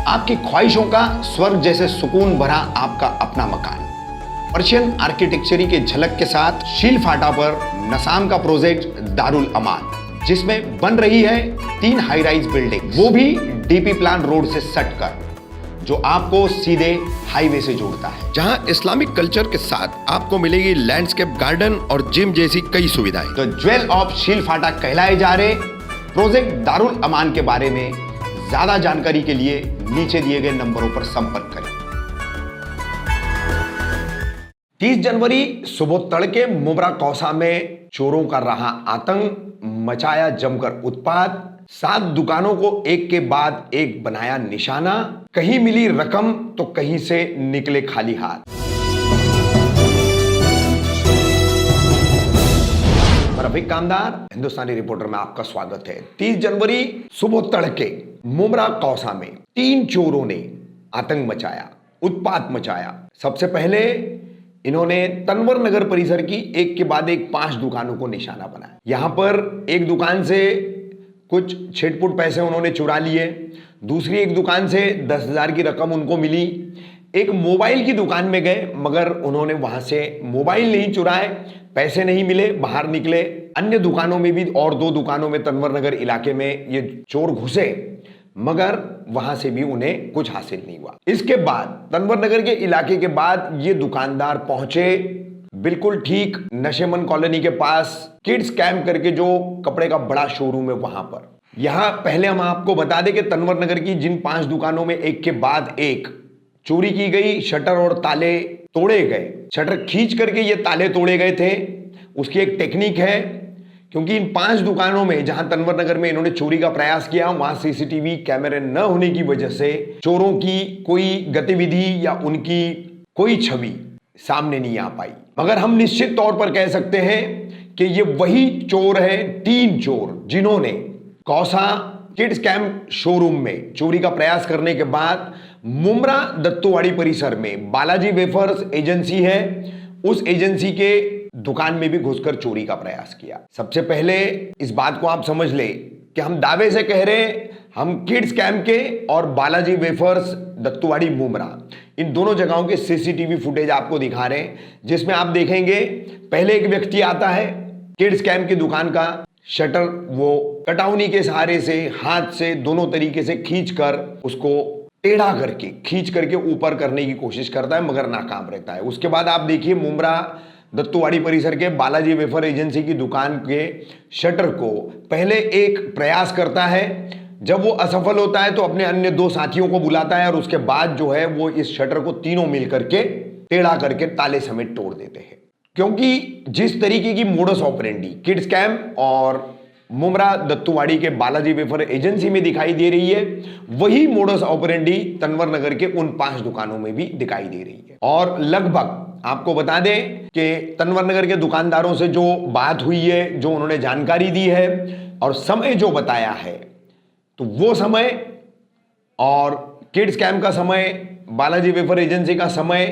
आपकी ख्वाहिशों का स्वर्ग जैसे सुकून भरा आपका अपना मकान। पर्शियन आर्किटेक्चरी के झलक के साथ शील फाटा पर नसाम का प्रोजेक्ट दारुल अमान, जिसमें बन रही है 3 हाई राइज बिल्डिंग, वो भी डीपी प्लान रोड से सटकर, जो आपको सीधे हाईवे से जोड़ता है, जहां इस्लामिक कल्चर के साथ आपको मिलेगी लैंडस्केप गार्डन और जिम जैसी कई सुविधाएं। तो ज्वेल ऑफ शील फाटा कहलाए जा रहे प्रोजेक्ट दारुल अमान के बारे में ज्यादा जानकारी के लिए नीचे दिए गए नंबरों पर संपर्क करें। 30 जनवरी सुबह तड़के मुमरा कौसा में चोरों का रहा आतंक, मचाया जमकर उत्पात, 7 दुकानों को एक के बाद एक बनाया निशाना, कहीं मिली रकम तो कहीं से निकले खाली हाथ। रफीक कामदार, हिंदुस्तानी रिपोर्टर में आपका स्वागत है। 30 जनवरी सुबह तड़के मुमरा कौसा में 3 चोरों ने आतंक मचाया, उत्पात मचाया। सबसे पहले इन्होंने तनवर नगर परिसर की एक के बाद एक 5 दुकानों को निशाना बनाया। यहां पर एक दुकान से कुछ छिटपुट पैसे उन्होंने चुरा लिए, दूसरी एक दुकान से 10,000 की रकम उनको मिली। एक मोबाइल की दुकान में गए, मगर उन्होंने वहां से मोबाइल नहीं चुराए, पैसे नहीं मिले, बाहर निकले। अन्य दुकानों में भी और 2 दुकानों में तनवर नगर इलाके में ये चोर घुसे, मगर वहां से भी उन्हें कुछ हासिल नहीं हुआ। इसके बाद तनवर नगर के इलाके के बाद ये दुकानदार पहुंचे बिल्कुल ठीक नशेमन कॉलोनी के पास किड्स कैंप करके जो कपड़े का बड़ा शोरूम है वहां पर। यहां पहले हम आपको बता दें कि तनवर नगर की जिन 5 दुकानों में एक के बाद एक चोरी की गई, शटर और ताले तोड़े गए, शटर खींच करके ये ताले तोड़े गए थे। उसकी एक टेक्निक है, क्योंकि इन 5 दुकानों में जहां तनवर नगर में इन्होंने चोरी का प्रयास किया, वहां सीसीटीवी कैमरे न होने की वजह से चोरों की कोई गतिविधि या उनकी कोई छवि सामने नहीं आ पाई। मगर हम निश्चित तौर पर कह सकते हैं कि ये वही चोर हैं, 3 चोर, जिन्होंने कौसा किड्स कैंप शोरूम में चोरी का प्रयास करने के बाद मुमरा दत्तोवाड़ी परिसर में बालाजी वेफर्स एजेंसी है, उस एजेंसी के दुकान में भी घुसकर चोरी का प्रयास किया। सबसे पहले इस बात को आप समझ ले कि हम दावे से कह रहे हैं, हम किड्स कैंप के और बालाजी वेफर्स दत्तोवाड़ी मुमरा इन दोनों जगहों के सीसीटीवी फुटेज आपको दिखा रहे हैं, जिसमें आप देखेंगे पहले एक व्यक्ति आता है, किड्स कैंप की दुकान का शटर वो कटाउनी के सहारे से हाथ से दोनों तरीके से खींचकर उसको टेढ़ा करके खींच करके ऊपर करने की कोशिश करता है, मगर नाकाम रहता है। उसके बाद आप देखिए मुमरा दत्तोवाड़ी परिसर के बालाजी वेफर एजेंसी की दुकान के शटर को पहले एक प्रयास करता है, जब वो असफल होता है तो अपने अन्य 2 साथियों को बुलाता है और उसके बाद जो है वो इस शटर को तीनों मिल करके टेढ़ा करके ताले समेत तोड़ देते हैं। क्योंकि जिस तरीके की मोडस ऑपरेंडी किड्स कैंप और मुमरा दत्तोवाड़ी के बालाजी वेफर एजेंसी में दिखाई दे रही है, वही मोडस ऑपरेंडी तनवर नगर के उन 5 दुकानों में भी दिखाई दे रही है। और लगभग आपको बता दें कि तनवर नगर के दुकानदारों से जो बात हुई है, जो उन्होंने जानकारी दी है और समय जो बताया है, तो वो समय और किड्स कैंप का समय, बालाजी वेफर एजेंसी का समय,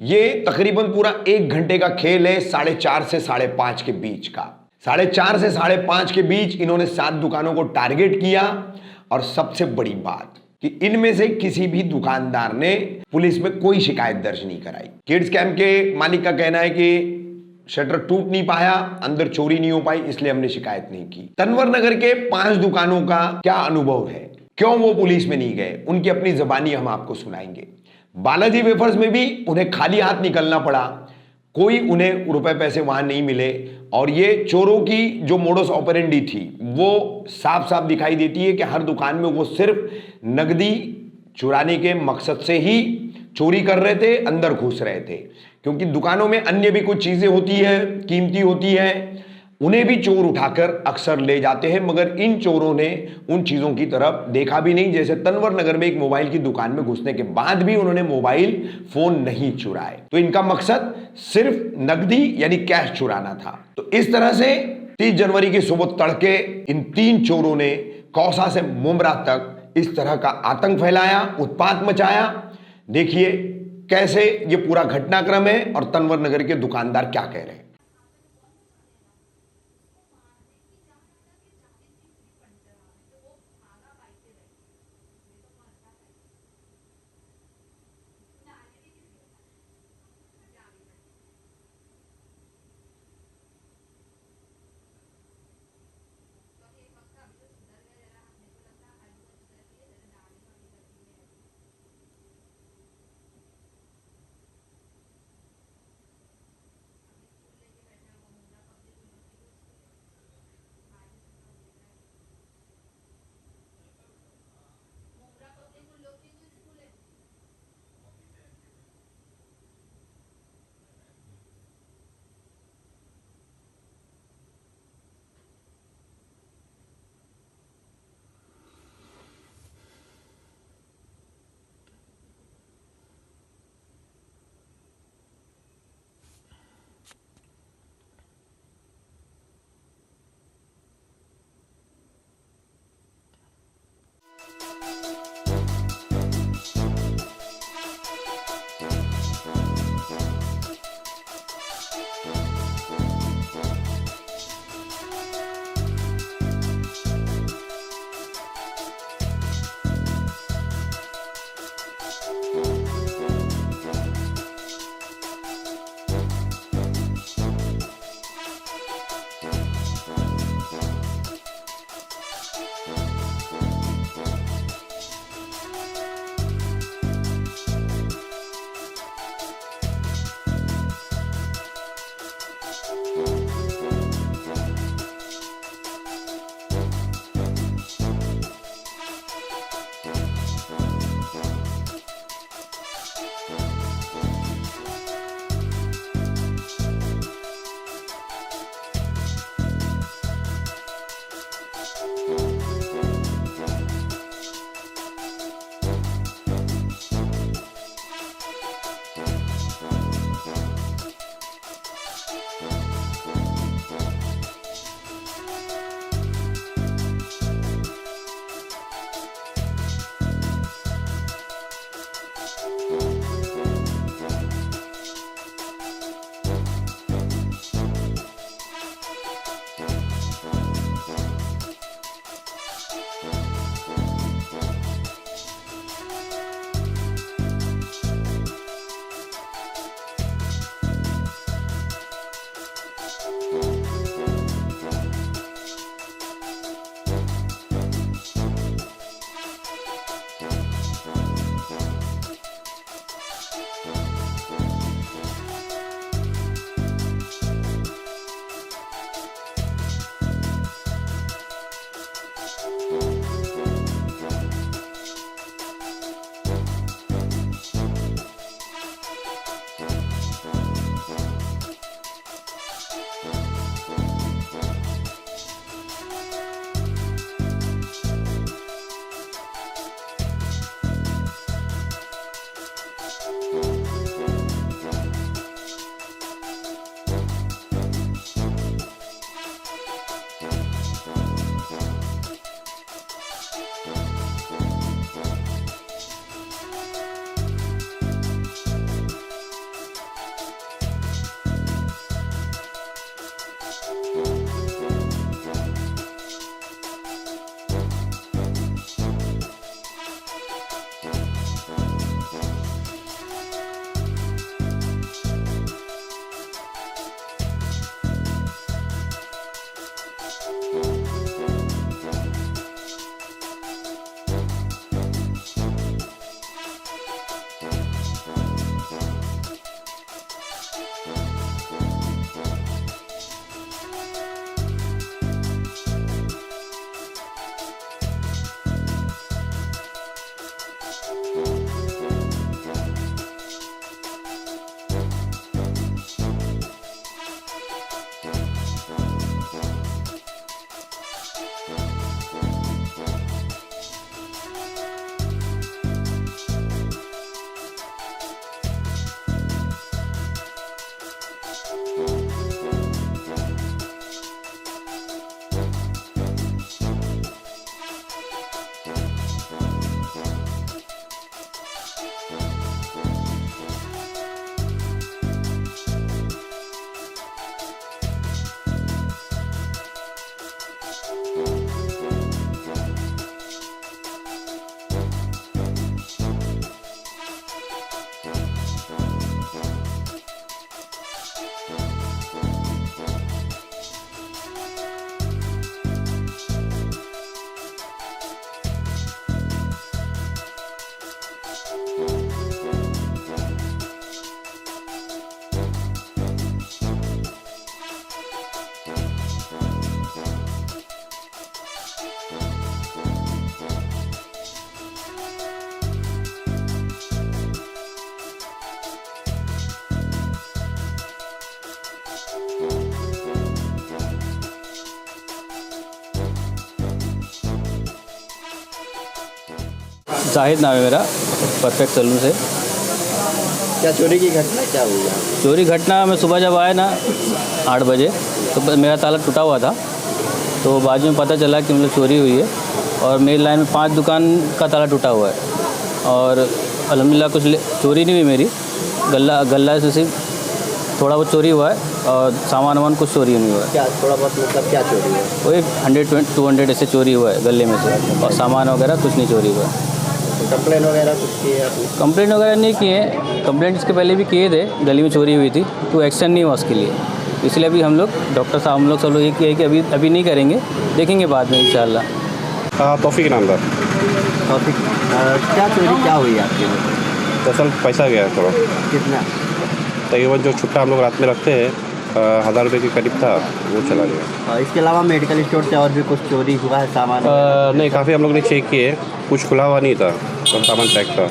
ये तकरीबन पूरा 1 घंटे का खेल है, 4:30 से 5:30 के बीच का। 4:30 से 5:30 के बीच इन्होंने 7 दुकानों को टारगेट किया। और सबसे बड़ी बात कि इनमें से किसी भी दुकानदार ने पुलिस में कोई शिकायत दर्ज नहीं कराई। किड्स कैंप के मालिक का कहना है कि शटर टूट नहीं पाया, अंदर चोरी नहीं हो पाई, इसलिए हमने शिकायत नहीं की। तनवर नगर के 5 दुकानों का क्या अनुभव है, क्यों वो पुलिस में नहीं गए, उनकी अपनी जबानी हम आपको सुनाएंगे। बालाजी वेफर्स में भी उन्हें खाली हाथ निकलना पड़ा, कोई उन्हें रुपए पैसे वहां नहीं मिले। और ये चोरों की जो मोडस ऑपरेंडी थी वो साफ साफ दिखाई देती है कि हर दुकान में वो सिर्फ नकदी चुराने के मकसद से ही चोरी कर रहे थे, अंदर घुस रहे थे। क्योंकि दुकानों में अन्य भी कुछ चीजें होती है, कीमती होती है, उन्हें भी चोर उठाकर अक्सर ले जाते हैं, मगर इन चोरों ने उन चीजों की तरफ देखा भी नहीं। जैसे तनवर नगर में एक मोबाइल की दुकान में घुसने के बाद भी उन्होंने मोबाइल फोन नहीं चुराए, तो इनका मकसद सिर्फ नकदी यानी कैश चुराना था। तो इस तरह से 30 जनवरी की सुबह तड़के इन 3 चोरों ने कौसा से मुमरा तक इस तरह का आतंक फैलाया, उत्पात मचाया। देखिए कैसे ये पूरा घटनाक्रम है और तनवर नगर के दुकानदार क्या कह रहे हैं। जाहिद नाम है मेरा, परफेक्ट सैलून से। क्या चोरी की घटना क्या हुई यहाँ? चोरी घटना, मैं सुबह जब आया ना 8 बजे, तो मेरा ताला टूटा हुआ था, तो बाद में पता चला कि मतलब चोरी हुई है। और मेरी लाइन में 5 दुकान का ताला टूटा हुआ है, और अल्हम्दुलिल्लाह कुछ चोरी नहीं हुई मेरी। गल्ला से सिर्फ थोड़ा बहुत चोरी हुआ है, और सामान कुछ चोरी नहीं हुआ है। क्या थोड़ा बहुत मतलब क्या चोरी हुआ? वही 100-200 ऐसे चोरी हुआ है गले में से, और सामान वगैरह कुछ नहीं चोरी हुआ है। कंप्लेन वगैरह कुछ किए आपने? कंप्लेंट वगैरह नहीं किए, कंप्लेंट इसके पहले भी किए थे, गली में चोरी हुई थी, तो एक्शन नहीं हुआ उसके लिए। इसलिए अभी हम लोग डॉक्टर साहब हम लोग सब लोग ये किए कि अभी नहीं करेंगे, देखेंगे बाद में इंशाल्लाह। तौफीक नाम था। टॉपिक क्या चोरी क्या हुई आपके में? दरअसल पैसा गया है थोड़ा, कितना? तकरीबन जो छुट्टा हम लोग रात में रखते हैं 1000 रुपये के करीब था, वो चला गया। इसके अलावा मेडिकल स्टोर से और भी कुछ चोरी हुआ है सामान? नहीं, काफ़ी हम लोग ने चेक किए, कुछ खुला हुआ नहीं था, सब सामान पैक था।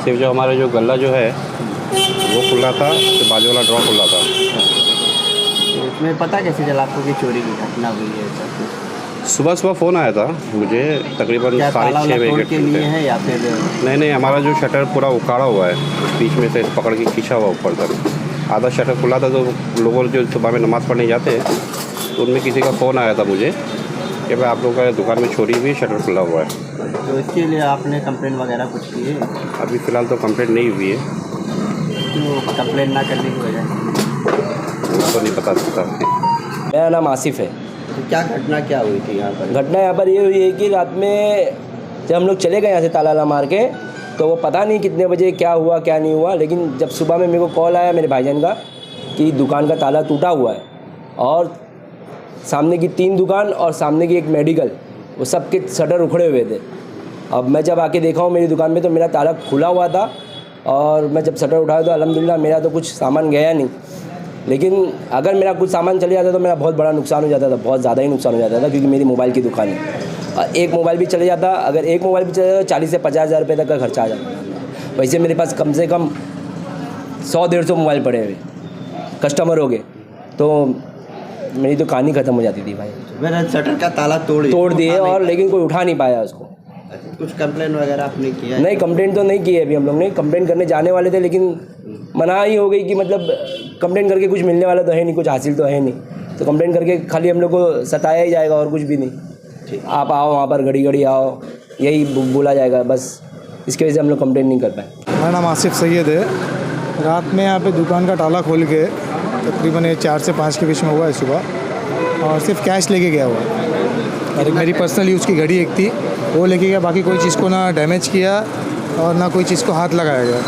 सिर्फ जो हमारा जो गल्ला जो है वो खुला था, तो बाजू वाला ड्रॉ खुला था। इसमें पता कैसे चला आपको कि चोरी की घटना हुई है? सुबह फ़ोन आया था मुझे, तकरीबन 6:30 बजे के लिए है या फिर? नहीं, हमारा जो शटर पूरा उखाड़ा हुआ है, बीच में से पकड़ के खींचा हुआ ऊपर तक। आधा शटर खुला था, तो लोगों जो सुबह में नमाज़ पढ़ने जाते हैं, तो उनमें किसी का फ़ोन आया था मुझे कि भाई आप लोगों का दुकान में चोरी हुई, शटर खुला हुआ है। तो इसके लिए आपने कंप्लेंट वगैरह कुछ की है? अभी फ़िलहाल तो कंप्लेंट नहीं हुई है। तो कंप्लेंट ना करने की वजह वो तो नहीं पता सकता। मेरा नाम आसिफ है। तो क्या घटना क्या हुई थी यहाँ पर? घटना यहाँ पर ये हुई है कि रात में जब हम लोग चले गए यहाँ से ताला मार के, तो वो पता नहीं कितने बजे क्या हुआ क्या नहीं हुआ, लेकिन जब सुबह में मेरे को कॉल आया मेरे भाईजान का कि दुकान का ताला टूटा हुआ है, और सामने की 3 दुकान और सामने की एक मेडिकल, वो सब के शटर उखड़े हुए थे। अब मैं जब आके देखा हूँ मेरी दुकान में, तो मेरा ताला खुला हुआ था, और मैं जब शटर उठाया तो अल्हम्दुलिल्लाह मेरा तो कुछ सामान गया नहीं, लेकिन अगर मेरा कुछ सामान चले जाता तो मेरा बहुत बड़ा नुकसान हो जाता था, बहुत ज़्यादा ही नुकसान हो जाता था, क्योंकि मेरी मोबाइल की दुकान है। और एक मोबाइल भी चले जाता, अगर एक मोबाइल भी चले जाता 40 से 50 हज़ार रुपये तक का खर्चा आ जाता। वैसे मेरे पास कम से कम 100-150 मोबाइल पड़े हुए कस्टमर हो गए, तो मेरी तो कहानी ख़त्म हो जाती थी भाई। मेरा शटर का ताला तोड़ दिए, और लेकिन कोई उठा नहीं पाया उसको। कुछ कंप्लेन वगैरह आपने किया? नहीं, कंप्लेंट तो नहीं की है अभी हम लोग ने। कंप्लेंट करने जाने वाले थे, लेकिन मना ही हो गई कि मतलब कंप्लेंट करके कुछ मिलने वाला तो है नहीं, कुछ हासिल तो है नहीं, तो कंप्लेंट करके खाली हम लोग को सताया ही जाएगा और कुछ भी नहीं। आप आओ वहाँ पर, घड़ी आओ, यही बोला जाएगा बस। इसकी वजह से हम लोग कंप्लेंट नहीं कर पाए। मेरा नाम आसिफ सैयद है। रात में यहाँ पे दुकान का ताला खोल के तकरीबन 4 से 5 के बीच में हुआ है सुबह, और सिर्फ कैश लेके गया हुआ है, और एक मेरी पर्सनल यूज़ की घड़ी एक थी, वो लेके गया। बाकी कोई चीज़ को ना डैमेज किया और ना कोई चीज़ को हाथ लगाया गया,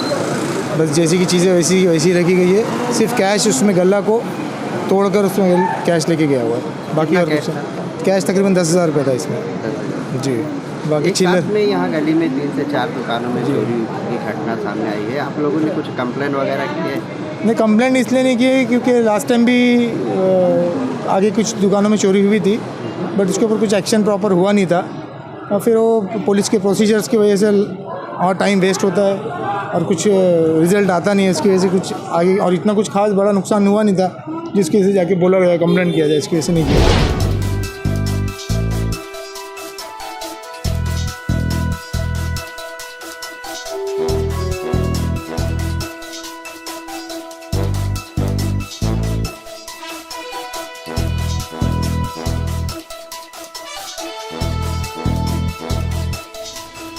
बस जैसी की चीज़ें वैसी रखी गई है। सिर्फ कैश, उसमें गल्ला को तोड़कर उसमें कैश लेके गया हुआ है। बाकी और कुछ कैश तकरीबन 10,000 रुपये था इसमें जी। बाकी चिल्लर में यहाँ गली में 3 से 4 दुकानों में चोरी की घटना सामने आई है। आप लोगों ने कुछ कंप्लेंट वगैरह की है? नहीं, कंप्लेंट इसलिए नहीं की है क्योंकि लास्ट टाइम भी आगे कुछ दुकानों में चोरी हुई थी, बट उसके ऊपर कुछ एक्शन प्रॉपर हुआ नहीं था, और फिर वो पुलिस के प्रोसीजर्स की वजह से और टाइम वेस्ट होता है और कुछ रिज़ल्ट आता नहीं है। इसकी वजह से कुछ आगे और इतना कुछ खास बड़ा नुकसान हुआ नहीं था, जिसकी वजह से जाके बोला गया कंप्लेंट किया जाए, इसकी वजह से नहीं किया।